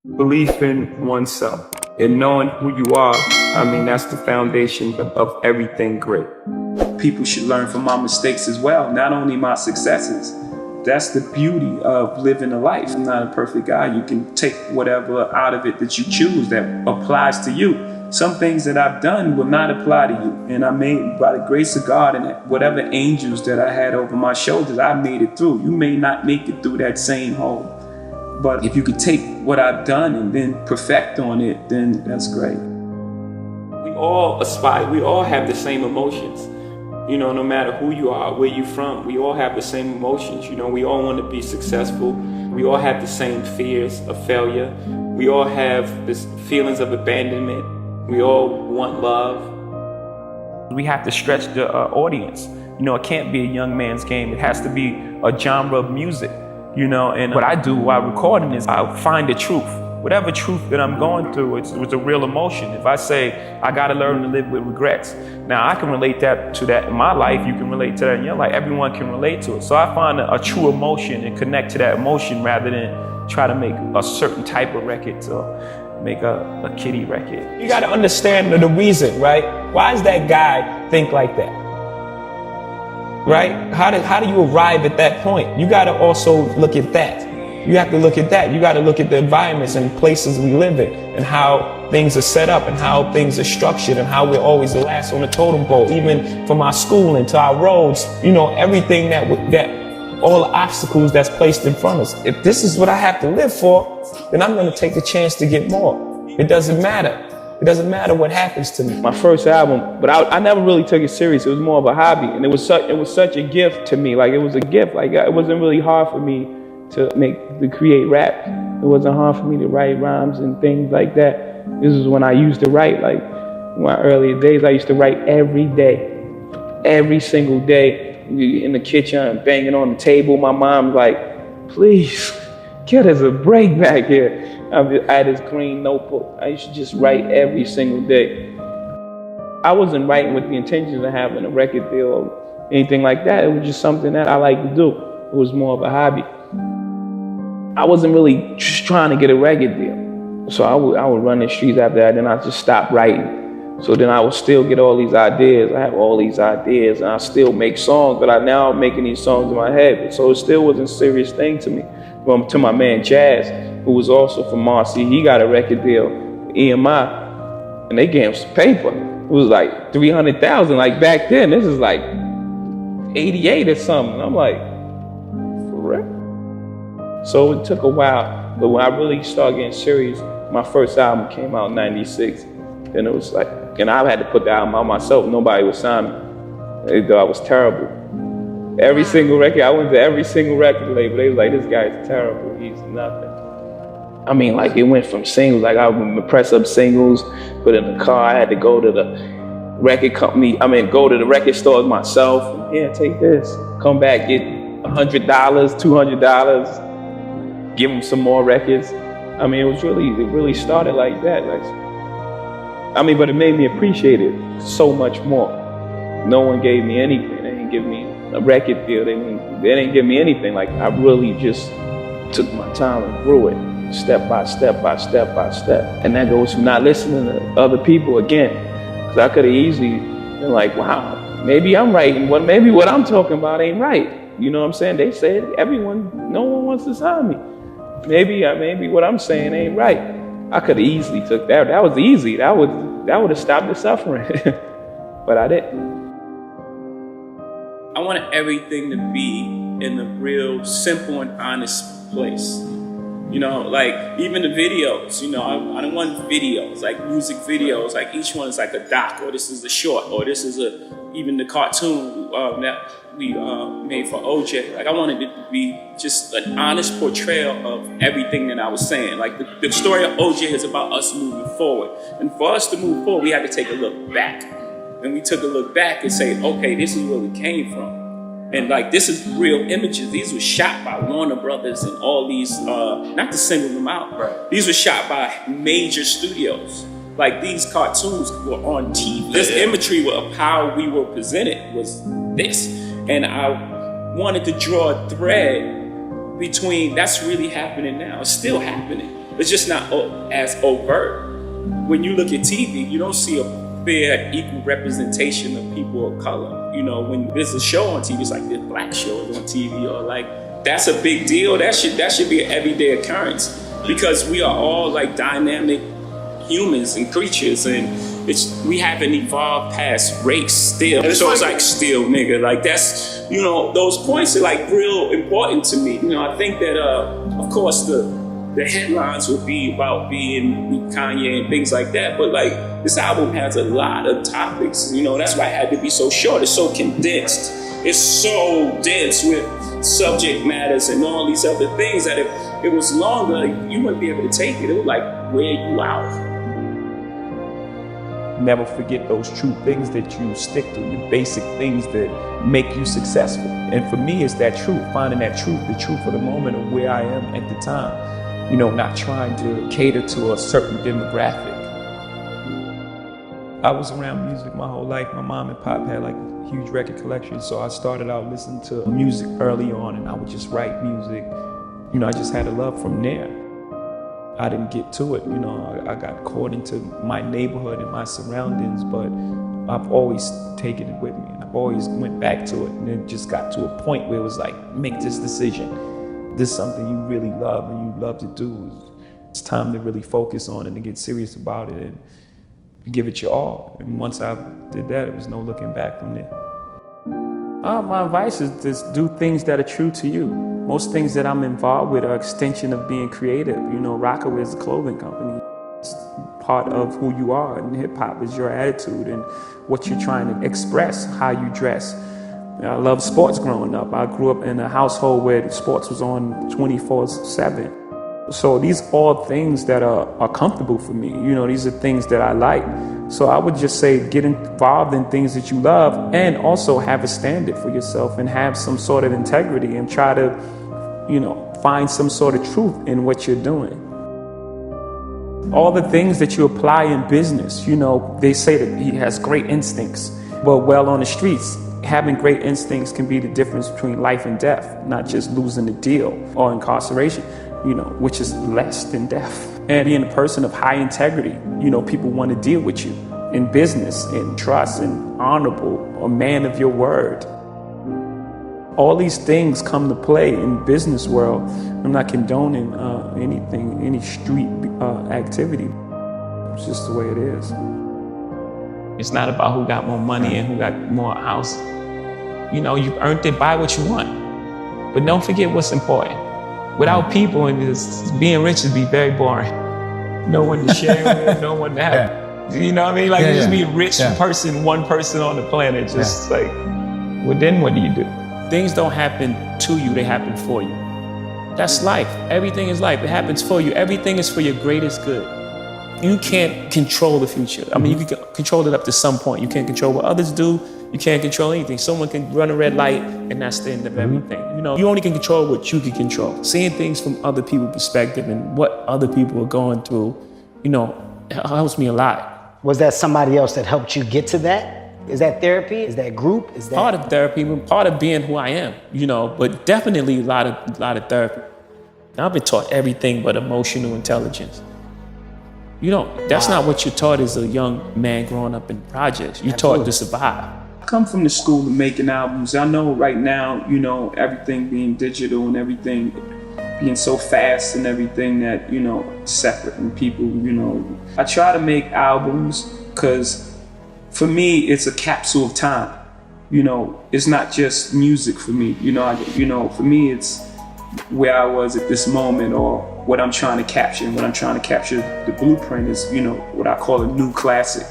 Belief in oneself and knowing who you are, that's the foundation of everything great. People should learn from my mistakes as well, not only my successes. That's the beauty of living a life. I'm not a perfect guy. You can take whatever out of it that you choose that applies to you. Some things that I've done will not apply to you. And I made, by the grace of God and whatever angels that I had over my shoulders, I made it through. You may not make it through that same hole. But if you could take what I've done and then perfect on it, then that's great. We all aspire, we all have the same emotions. No matter who you are, where you're from, we all have the same emotions. We all want to be successful. We all have the same fears of failure. We all have this feelings of abandonment. We all want love. We have to stretch the audience. It can't be a young man's game. It has to be a genre of music. And what I do while recording is I find the truth. Whatever truth that I'm going through, it's a real emotion. If I say, I gotta learn to live with regrets. Now I can relate to that in my life, you can relate to that in your life, everyone can relate to it. So I find a true emotion and connect to that emotion rather than try to make a certain type of record or make a kiddie record. You gotta understand the reason, right? Why does that guy think like that? Right? How do you arrive at that point? You gotta also look at that. You have to look at that. You got to look at the environments and places we live in and how things are set up and how things are structured and how we're always the last on the totem pole, even from our schooling to our roads, everything that all the obstacles that's placed in front of us. If this is what I have to live for, then I'm going to take the chance to get more. It doesn't matter. It doesn't matter what happens to me. My first album, but I never really took it serious. It was more of a hobby, and it was such a gift to me. Like it was a gift. Like it wasn't really hard for me to create rap. It wasn't hard for me to write rhymes and things like that. This is when I used to write, like in my earlier days, I used to write every day, every single day in the kitchen, banging on the table. My mom's like, please, get us a break back here. I had this green notebook. I used to just write every single day. I wasn't writing with the intentions of having a record deal or anything like that. It was just something that I like to do. It was more of a hobby. I wasn't really just trying to get a record deal. So I would run the streets after that, then I just stopped writing. So then I would still get all these ideas. I have all these ideas and I still make songs, but I'm now making these songs in my head. So it still wasn't a serious thing to me. To my man Jazz, who was also from Marcy, he got a record deal, EMI, and they gave him some paper. It was like 300,000, like back then. This is like 88 or something. I'm like, for real? So it took a while, but when I really started getting serious, my first album came out in '96. And it was like, and I had to put the album out myself. Nobody would sign me. They thought I was terrible. Every single record, I went to every single record label. They was like, this guy's terrible. He's nothing. Like it went from singles. Like I would press up singles, put in the car. I had to go to the record company. Go to the record stores myself. And, yeah, take this. Come back, get $100, $200. Give them some more records. It really started like that. But it made me appreciate it so much more. No one gave me anything. They didn't give me a record deal. They didn't give me anything. Like I really just took my time and grew it, step by step by step by step. And that goes from not listening to other people again. Because I could have easily been like, wow, maybe I'm right. Maybe what I'm talking about ain't right. You know what I'm saying? They said no one wants to sign me. Maybe what I'm saying ain't right. I could have easily took that. That was easy. That would have stopped the suffering. But I didn't. I wanted everything to be in a real simple and honest place. Like even the videos, I don't want videos, like music videos, like each one is like a doc, or this is a short, or this is even the cartoon that we made for OJ. Like I wanted it to be just an honest portrayal of everything that I was saying. Like the story of OJ is about us moving forward. And for us to move forward, we had to take a look back. And we took a look back and say, okay, this is where we came from. And like, this is real images. These were shot by Warner Brothers and all these, not to single them out. Right. These were shot by major studios. Like these cartoons were on TV. This imagery of how we were presented was this. And I wanted to draw a thread between that's really happening now. It's still happening. It's just not as overt. When you look at TV, you don't see a fair, equal representation of people of color. You know, when there's a show on TV, it's like there's black shows on TV, or like, that's a big deal. That should be an everyday occurrence, because we are all like dynamic humans and creatures, and we haven't evolved past race still. So it's like still, nigga. Like that's, you know, those points are like real important to me. You know, I think that of course the headlines will be about being with Kanye and things like that, but like this album has a lot of topics. You know, that's why it had to be so short. It's so condensed. It's so dense with subject matters and all these other things that if it was longer, you wouldn't be able to take it. It would like wear you out. Never forget those true things that you stick to, the basic things that make you successful. And for me, it's that truth, finding that truth, the truth of the moment of where I am at the time. You know, not trying to cater to a certain demographic. I was around music my whole life. My mom and pop had like a huge record collection, so I started out listening to music early on, and I would just write music. You know, I just had a love from there. I didn't get to it, you know, I got caught into my neighborhood and my surroundings, but I've always taken it with me, and I've always went back to it, and it just got to a point where it was like, make this decision. This is something you really love and you love to do. It's time to really focus on it and get serious about it and give it your all. And once I did that, there was no looking back from there. My advice is just do things that are true to you. Most things that I'm involved with are extension of being creative. You know, Rockaway is a clothing company. It's part of who you are, and hip hop is your attitude and what you're trying to express, how you dress. I loved sports growing up. I grew up in a household where sports was on 24/7. So these are all things that are comfortable for me. You know, these are things that I like. So I would just say get involved in things that you love, and also have a standard for yourself and have some sort of integrity, and try to, you know, find some sort of truth in what you're doing. All the things that you apply in business, you know, they say that he has great instincts, but well, on the streets, having great instincts can be the difference between life and death, not just losing a deal or incarceration, you know, which is less than death. And being a person of high integrity, you know, people want to deal with you in business, in trust, and honorable, a man of your word. All these things come to play in business world. I'm not condoning anything, any street activity. It's just the way it is. It's not about who got more money and who got more house. You know, you've earned it, buy what you want. But don't forget what's important. Without people, and just being rich would be very boring. No one to share with, no one to have. You know what I mean? Like, just be a rich person, one person on the planet. Just like, well, then what do you do? Things don't happen to you, they happen for you. That's life. Everything is life. It happens for you. Everything is for your greatest good. You can't control the future. I mean, you can control it up to some point. You can't control what others do. You can't control anything. Someone can run a red light, and that's the end of everything. You know, you only can control what you can control. Seeing things from other people's perspective and what other people are going through, you know, it helps me a lot. Was that somebody else that helped you get to that? Is that therapy? Is that group? Is that part of therapy? Part of being who I am, you know, but definitely a lot of therapy. I've been taught everything but emotional intelligence. You know, that's not what you're taught as a young man growing up in projects. You're taught to survive. I come from the school of making albums. I know right now, you know, everything being digital and everything being so fast and everything that, you know, separate and people, you know. I try to make albums because for me, it's a capsule of time. You know, it's not just music for me. You know, for me, it's where I was at this moment, or what I'm trying to capture. And what I'm trying to capture, the blueprint is, you know, what I call a new classic,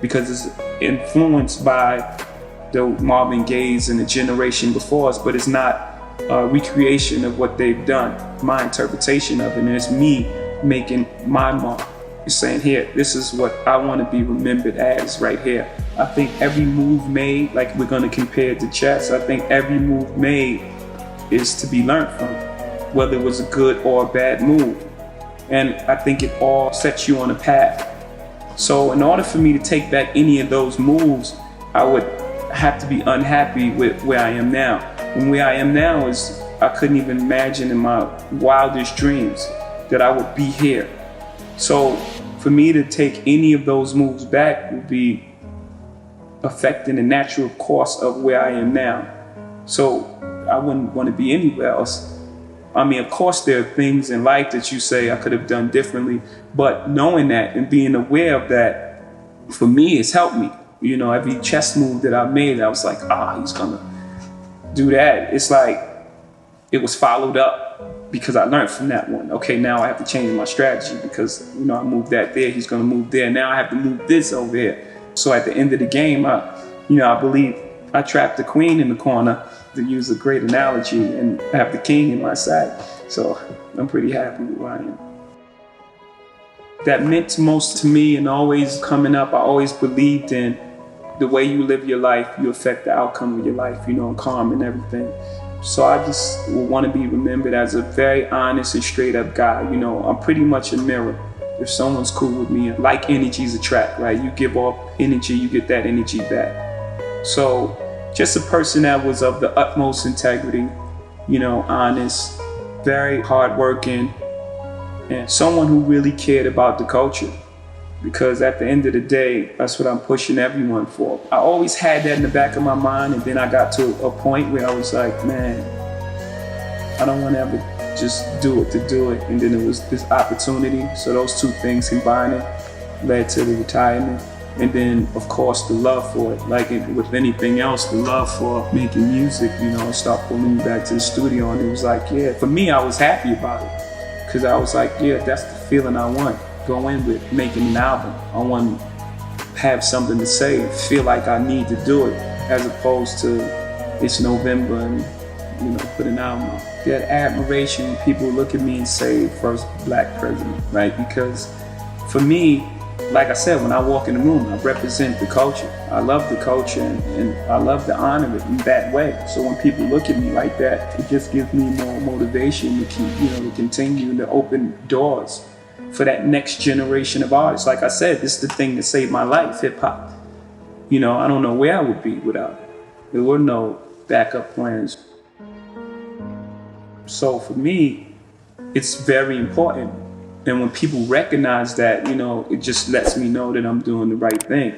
because it's influenced by the Marvin Gaye's and the generation before us, but it's not a recreation of what they've done. My interpretation of it, and it's me making my mark. It's saying, here, this is what I want to be remembered as right here. I think every move made, like we're going to compare it to chess, I think every move made is to be learned from, whether it was a good or a bad move. And I think it all sets you on a path. So in order for me to take back any of those moves, I would have to be unhappy with where I am now. And where I am now is, I couldn't even imagine in my wildest dreams that I would be here. So for me to take any of those moves back would be affecting the natural course of where I am now. So I wouldn't want to be anywhere else. I mean, of course, there are things in life that you say I could have done differently, but knowing that and being aware of that, for me, it's helped me. You know, every chess move that I made, I was like, he's gonna do that. It's like it was followed up because I learned from that one. Okay, now I have to change my strategy because, you know, I moved that there, he's gonna move there. Now I have to move this over here. So at the end of the game, I believe I trapped the queen in the corner, to use a great analogy, and I have the king in my side. So I'm pretty happy with where I am. That meant most to me, and always coming up, I always believed in the way you live your life, you affect the outcome of your life, you know, calm and everything. So I just want to be remembered as a very honest and straight up guy. You know, I'm pretty much a mirror. If someone's cool with me, like energies attract, right? You give off energy, you get that energy back. So just a person that was of the utmost integrity, you know, honest, very hardworking, and someone who really cared about the culture. Because at the end of the day, that's what I'm pushing everyone for. I always had that in the back of my mind, and then I got to a point where I was like, man, I don't want to ever just do it to do it. And then it was this opportunity. So those two things combining led to the retirement. And then, of course, the love for it. Like with anything else, the love for making music, you know, start pulling me back to the studio. And it was like, yeah, for me, I was happy about it. Because I was like, yeah, that's the feeling I want. Go in with making an album. I want to have something to say, feel like I need to do it, as opposed to it's November and, you know, put an album out. That admiration when people look at me and say, first black president, right? Because for me, like I said, when I walk in the room, I represent the culture. I love the culture and I love to honor it in that way. So when people look at me like that, it just gives me more motivation to keep, you know, to continue to open doors for that next generation of artists. Like I said, this is the thing that saved my life, hip hop. You know, I don't know where I would be without it. There were no backup plans. So for me, it's very important. And when people recognize that, you know, it just lets me know that I'm doing the right thing.